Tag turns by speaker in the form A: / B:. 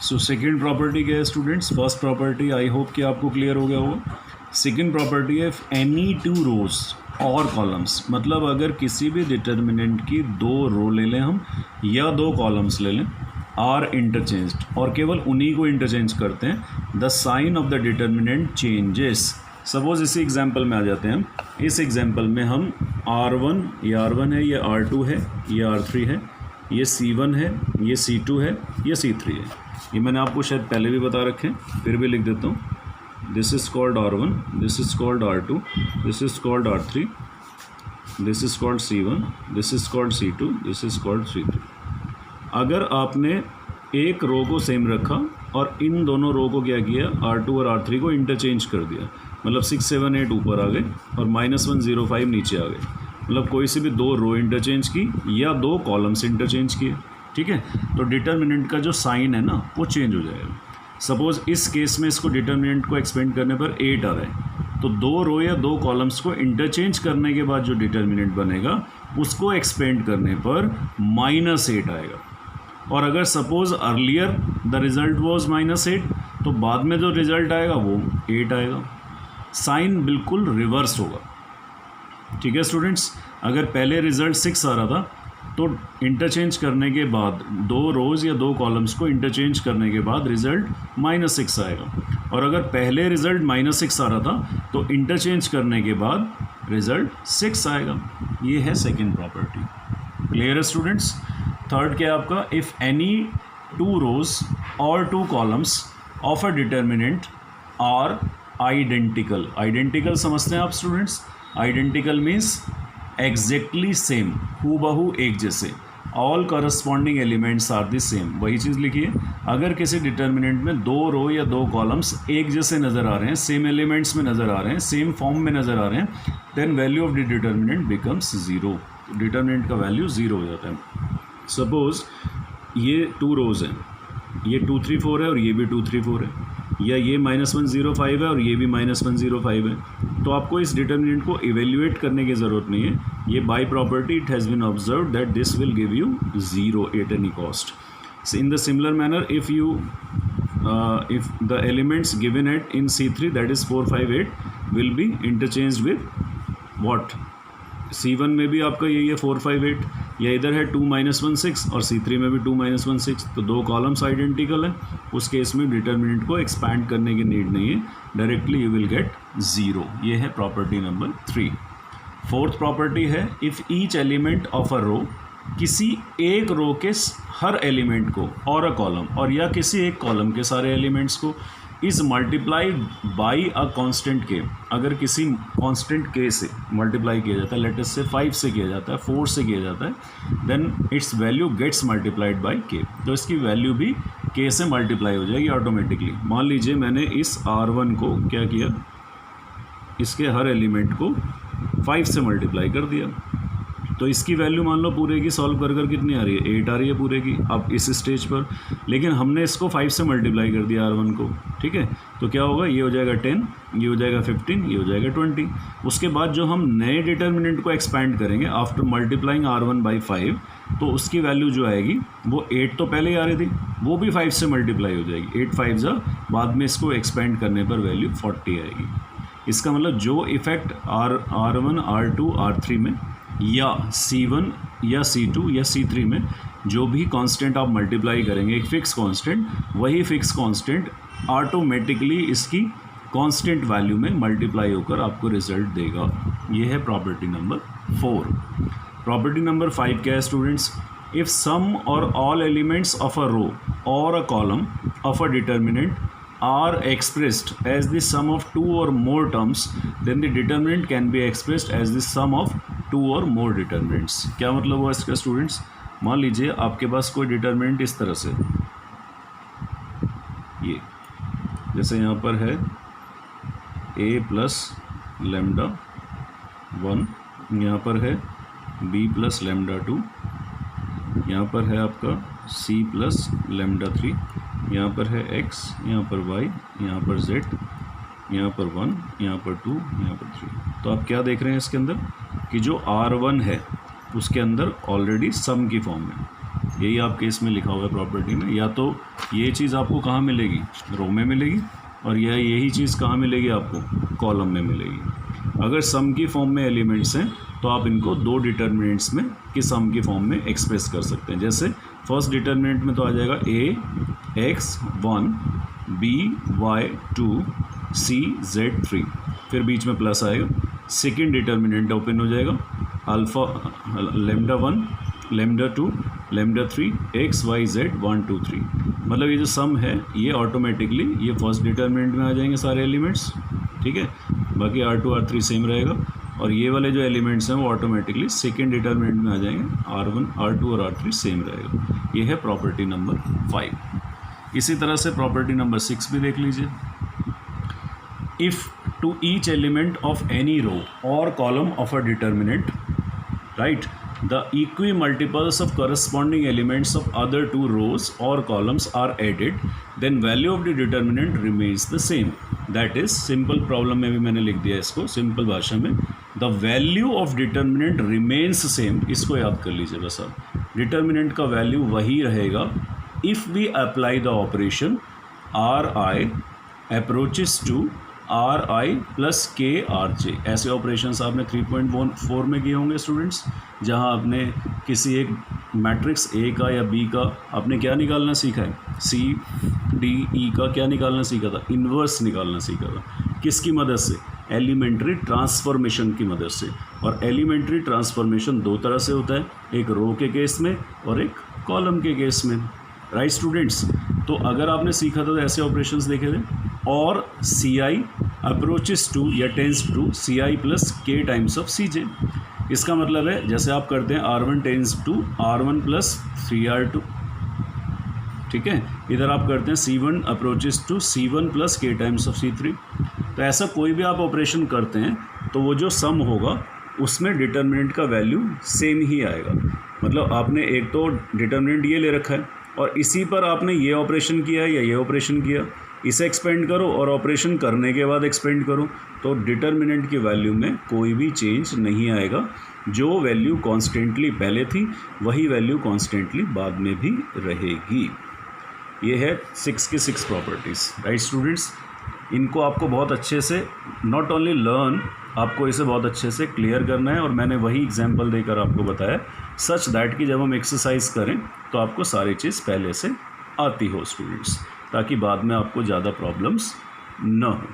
A: So second property क्या है students? First property I hope कि आपको क्लियर हो गया होगा। सेकेंड प्रॉपर्टी है एनी टू रोज और कॉलम्स, मतलब अगर किसी भी डिटर्मिनेंट की दो रो ले लें हम या दो कॉलम्स ले लें, आर इंटरचेंज्ड, और केवल उन्हीं को इंटरचेंज करते हैं, the sign of the determinant changes. Suppose इसी एग्जांपल में आ जाते हैं हम। इस एग्जांपल में हम R1, ये R1 है, ये R2 है, ये R3 है, ये C1 है, ये C2 है, ये C3 है। ये मैंने आपको शायद पहले भी बता रखे हैं, फिर भी लिख देता हूँ। This is called R1, this is called R2, this is called R3, this is called C1, this is called C2, this is called C3। अगर आपने एक रो को सेम रखा और इन दोनों रो को क्या किया, R2 और R3 को इंटरचेंज कर दिया, मतलब 6, 7, 8 ऊपर आ गए और -1, 0, 5 नीचे आ गए, मतलब कोई से भी दो रो इंटरचेंज की या दो कॉलम्स इंटरचेंज किए, ठीक है, तो डिटर्मिनेंट का जो साइन है ना वो चेंज हो जाएगा। सपोज इस केस में इसको डिटर्मिनेंट को एक्सपेंड करने पर 8 आ रहा है, तो दो रो या दो कॉलम्स को इंटरचेंज करने के बाद जो डिटर्मिनेंट बनेगा उसको एक्सपेंड करने पर -8 आएगा। और अगर suppose earlier the result was -8, तो बाद में जो रिज़ल्ट आएगा वो 8 आएगा। साइन बिल्कुल रिवर्स होगा, ठीक है स्टूडेंट्स। अगर पहले रिज़ल्ट 6 आ रहा था तो इंटरचेंज करने के बाद दो रोज़ या दो कॉलम्स को इंटरचेंज करने के बाद रिज़ल्ट -6 आएगा। और अगर पहले रिज़ल्ट -6 आ रहा था तो इंटरचेंज करने के बाद रिज़ल्ट 6 आएगा। ये है सेकेंड प्रॉपर्टी। क्लियर है स्टूडेंट्स? थर्ड क्या है आपका? इफ़ एनी टू रोज और two columns of a determinant are identical. Identical समझते हैं आप students? Identical means exactly same, हूबहू एक जैसे। All corresponding elements are the same. वही चीज़ लिखिए, अगर किसी डिटर्मिनेंट में दो रो या दो कॉलम्स एक जैसे नज़र आ रहे हैं, सेम एलिमेंट्स में नज़र आ रहे हैं, सेम फॉर्म में नज़र आ रहे हैं, then value of the determinant becomes 0। Determinant का वैल्यू 0 हो जाता है। सपोज ये टू रोज़ हैं, ये 2, 3, 4 है और ये भी 2, 3, 4 है, या ये -1, 0, 5 है और ये भी -1, 0, 5 है, तो आपको इस डिटर्मिनेंट को इवेल्युएट करने की ज़रूरत नहीं है। ये by property it has been observed that this will give you 0 at any cost. In the similar manner if the elements given at in C3 that is 4, 5, 8 will be interchanged with what? C1 में भी आपका यही है 4, 5, 8, या इधर है 2, -1, 6 और C3 में भी 2, -1, 6, तो दो कॉलम्स आइडेंटिकल हैं। उस केस में डिटर्मिनेंट को एक्सपैंड करने की नीड नहीं है, डायरेक्टली यू विल गेट 0। ये है प्रॉपर्टी नंबर 3। फोर्थ प्रॉपर्टी है if each element of a row, किसी एक रो के हर एलिमेंट को और अ कॉलम, और या किसी एक कॉलम के सारे एलिमेंट्स को is multiplied by a constant के। अगर किसी कांस्टेंट के से मल्टीप्लाई किया जाता है, लेट अस से 5 से किया जाता है, 4 से किया जाता है, then its value gets multiplied by K, तो इसकी वैल्यू भी के से मल्टीप्लाई हो जाएगी ऑटोमेटिकली। मान लीजिए मैंने इस R1 को क्या किया, इसके हर एलिमेंट को 5 से मल्टीप्लाई कर दिया, तो इसकी वैल्यू मान लो पूरे की सॉल्व कर कितनी आ रही है? 8 आ रही है पूरे की अब इस स्टेज पर, लेकिन हमने इसको 5 से मल्टीप्लाई कर दिया R1 को, ठीक है, तो क्या होगा? ये हो जाएगा 10, ये हो जाएगा 15, ये हो जाएगा 20। उसके बाद जो हम नए डिटर्मिनेंट को एक्सपैंड करेंगे आफ्टर मल्टीप्लाइंग R1 बाई 5, तो उसकी वैल्यू जो आएगी वो 8 तो पहले ही आ रही थी, वो भी 5 से मल्टीप्लाई हो जाएगी, 8 5 जा, बाद में इसको एक्सपेंड करने पर वैल्यू 40 आएगी। इसका मतलब जो इफ़ेक्ट R1, R2, R3 में या C1 या C2 या C3 में जो भी कांस्टेंट आप मल्टीप्लाई करेंगे, एक फ़िक्स कांस्टेंट, वही फ़िक्स कांस्टेंट ऑटोमेटिकली इसकी कांस्टेंट वैल्यू में मल्टीप्लाई होकर आपको रिजल्ट देगा। ये है प्रॉपर्टी नंबर 4। प्रॉपर्टी नंबर 5 क्या है स्टूडेंट्स? इफ़ सम और ऑल एलिमेंट्स ऑफ अ रो और a column of a determinant are expressed as the sum of two or more terms, then the determinant can be expressed as the sum of two or more determinants। क्या मतलब हुआ इसका students? मान लीजिए आपके पास कोई determinant इस तरह से, ये जैसे यहाँ पर है a प्लस लैम्डा 1, यहाँ पर है b प्लस लैम्डा 2, यहाँ पर है आपका c प्लस लैम्डा 3, यहाँ पर है x, यहाँ पर y, यहाँ पर z, यहाँ पर 1, यहाँ पर 2, यहाँ पर 3। तो आप क्या देख रहे हैं इसके अंदर कि जो R1 है उसके अंदर ऑलरेडी सम की फॉर्म है, यही आपके इसमें लिखा हुआ है प्रॉपर्टी में। या तो ये चीज़ आपको कहाँ मिलेगी, रो में मिलेगी, और यही चीज़ कहाँ मिलेगी आपको, कॉलम में मिलेगी। अगर सम की फॉर्म में एलिमेंट्स हैं तो आप इनको दो डिटर्मिनेंट्स में कि सम की फॉर्म में एक्सप्रेस कर सकते हैं। जैसे फर्स्ट डिटर्मिनेंट में तो आ जाएगा a x1 b y2 c z3, फिर बीच में प्लस आएगा। सेकेंड डिटर्मिनेंट ओपन हो जाएगा, alpha lambda 1 lambda 2 lambda 3 x y z 1 2 3। मतलब ये जो सम है ये ऑटोमेटिकली ये फर्स्ट डिटर्मिनेंट में आ जाएंगे सारे एलिमेंट्स, ठीक है। बाकी R2 R3 सेम रहेगा, और ये वाले जो एलिमेंट्स हैं वो ऑटोमेटिकली सेकेंड डिटर्मिनेंट में आ जाएंगे, R1 R2 और R3 सेम रहेगा। ये है प्रॉपर्टी नंबर 5। इसी तरह से प्रॉपर्टी नंबर 6 भी देख लीजिए। If to each element of any row और column of a determinant, right, the equimultiples of corresponding elements of other two rows or columns are added, then value of the determinant remains the same. That is, simple problem में भी मैंने लिख दिया इसको simple भाषा में, the value of determinant remains same। इसको याद कर लीजिए बस आप, डिटर्मिनेंट का वैल्यू वही रहेगा if we apply the operation ri approaches to are I plus के आर जे। ऐसे ऑपरेशंस आपने 3.4 में किए होंगे स्टूडेंट्स, जहां आपने किसी एक मैट्रिक्स ए का या बी का आपने क्या निकालना सीखा है, सी डी ई का क्या निकालना सीखा था, इन्वर्स निकालना सीखा था। किसकी मदद से, एलिमेंट्री ट्रांसफॉर्मेशन की मदद से। और एलिमेंट्री ट्रांसफॉर्मेशन दो तरह से होता है, एक रो के केस में और एक कॉलम के केस में, राइट स्टूडेंट्स। तो अगर आपने सीखा था तो ऐसे ऑपरेशंस देखे थे, और सी आई अप्रोचेस टू या tends to C I plus K times of C J. इसका मतलब है जैसे आप करते हैं R1 tense to R1 plus 3R2, ठीक है। इधर आप करते हैं C1 approaches to C1 plus K times of C3। तो ऐसा कोई भी आप ऑपरेशन करते हैं तो वो जो सम होगा उसमें डिटर्मिनेंट का वैल्यू सेम ही आएगा। मतलब आपने एक तो डिटर्मिनेंट ये ले रखा है और इसी पर आपने ये ऑपरेशन किया है या ये ऑपरेशन किया, इसे एक्सपेंड करो और ऑपरेशन करने के बाद एक्सपेंड करो, तो डिटर्मिनेंट की वैल्यू में कोई भी चेंज नहीं आएगा। जो वैल्यू कॉन्स्टेंटली पहले थी वही वैल्यू कॉन्स्टेंटली बाद में भी रहेगी। ये है 6 की 6 प्रॉपर्टीज़, राइट स्टूडेंट्स। इनको आपको बहुत अच्छे से नॉट ओनली लर्न, आपको इसे बहुत अच्छे से क्लियर करना है। और मैंने वही एग्जांपल देकर आपको बताया सच दैट कि जब हम एक्सरसाइज करें तो आपको सारी चीज़ पहले से आती हो स्टूडेंट्स, ताकि बाद में आपको ज़्यादा प्रॉब्लम्स न हो।